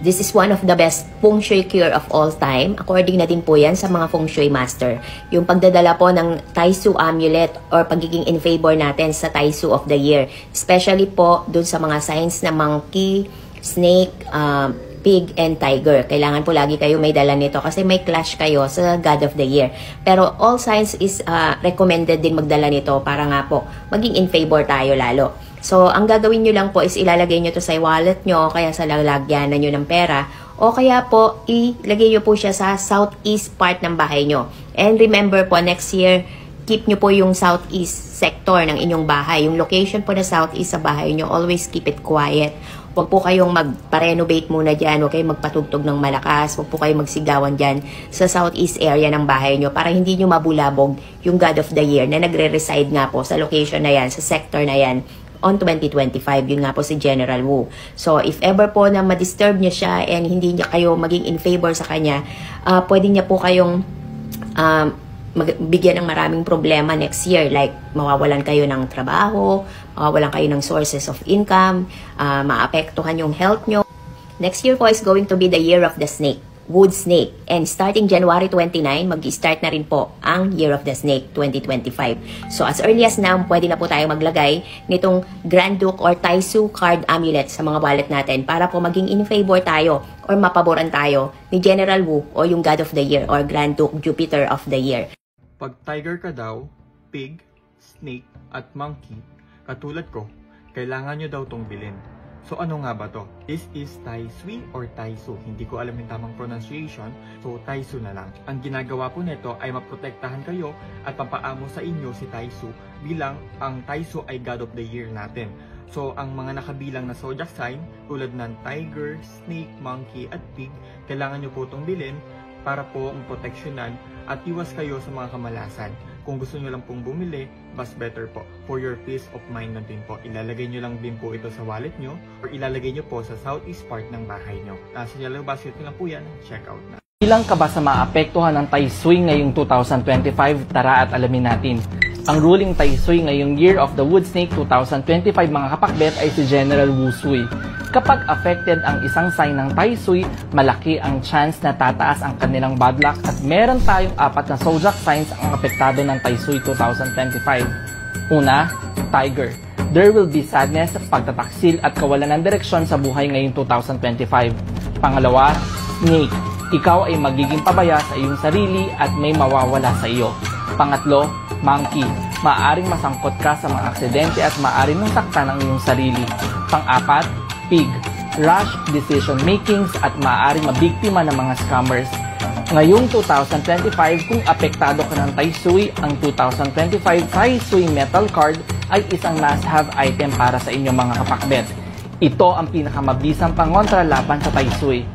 This is one of the best feng shui cure of all time. According na din po yan sa mga feng shui master. Yung pagdadala po ng Taisu amulet or pagiging in favor natin sa Taisu of the year. Especially po dun sa mga signs na monkey, snake, pig, and tiger. Kailangan po lagi kayo may dala nito kasi may clash kayo sa God of the Year. Pero all signs is recommended din magdala nito para nga po maging in favor tayo lalo. So, ang gagawin nyo lang po is ilalagay nyo to sa wallet nyo, kaya sa lalagyanan nyo ng pera, o kaya po ilagay nyo po siya sa southeast part ng bahay nyo. And remember po, next year, keep nyo po yung southeast sector ng inyong bahay. Yung location po na southeast sa bahay nyo, always keep it quiet. Huwag po kayong magpa-renovate muna dyan, huwag kayong magpatugtog ng malakas, huwag po kayong magsigawan dyan sa southeast area ng bahay nyo para hindi nyo mabulabog yung God of the Year na nagre-reside nga po sa location na yan, sa sector na yan, on 2025. Yun nga po si General Wu. So, if ever po na ma-disturb niya siya and hindi niya kayo maging in favor sa kanya, pwede niya po kayong bigyan ng maraming problema next year. Like, mawawalan kayo ng trabaho, mawawalan kayo ng sources of income, maapektuhan yung health nyo. Next year po is going to be the year of the snake. Wood Snake. And starting January 29, mag-start na rin po ang Year of the Snake 2025. So as early as now, pwede na po tayo maglagay nitong Grand Duke or Taisu card amulet sa mga wallet natin para po maging in favor tayo or mapaboran tayo ni General Wu o yung God of the Year or Grand Duke Jupiter of the Year. Pag tiger ka daw, pig, snake, at monkey, katulad ko, kailangan nyo daw tong bilhin. So ano nga ba to? This is Taisui or Taisu. Hindi ko alam yung tamang pronunciation, so Taisu na lang. Ang ginagawa po nito ay maprotektahan kayo at papaamo sa inyo si Taisu bilang ang Taisu ay God of the Year natin. So ang mga nakabilang na zodiac sign tulad ng tiger, snake, monkey, at pig, kailangan nyo po itong bilhin para po proteksyonan at iwas kayo sa mga kamalasan. Kung gusto nyo lang pong bumili, mas better po. For your peace of mind na din po. Ilalagay nyo lang din po ito sa wallet nyo or ilalagay nyo po sa southeast part ng bahay nyo. Sa yellow basket nyo lang po yan, check out na. Ilang ka ba sa maapektuhan ng Taisui ngayong 2025? Tara at alamin natin. Ang ruling Taisui ngayong Year of the Wood Snake 2025 mga kapakbet ay si General Wu Sui. Kapag affected ang isang sign ng Taisui, malaki ang chance na tataas ang kanilang bad luck at meron tayong 4 na zodiac signs ang apektado ng Taisui 2025. Una, Tiger. There will be sadness, pagtataksil at kawalan ng direksyon sa buhay ngayong 2025. Pangalawa, Snake. Ikaw ay magiging pabaya sa iyong sarili at may mawawala sa iyo. Pangatlo, Monkey. Maaring masangkot ka sa mga aksidente at maaring mong saktan ang iyong sarili. Pang-apat, Pig. Rush decision makings at maaaring mabiktima ng mga scammers. Ngayong 2025, kung apektado ka ng Taisui, ang 2025 Taisui Metal Card ay isang must-have item para sa inyong mga kapakbet. Ito ang pinakamabisang pangontra laban sa Taisui.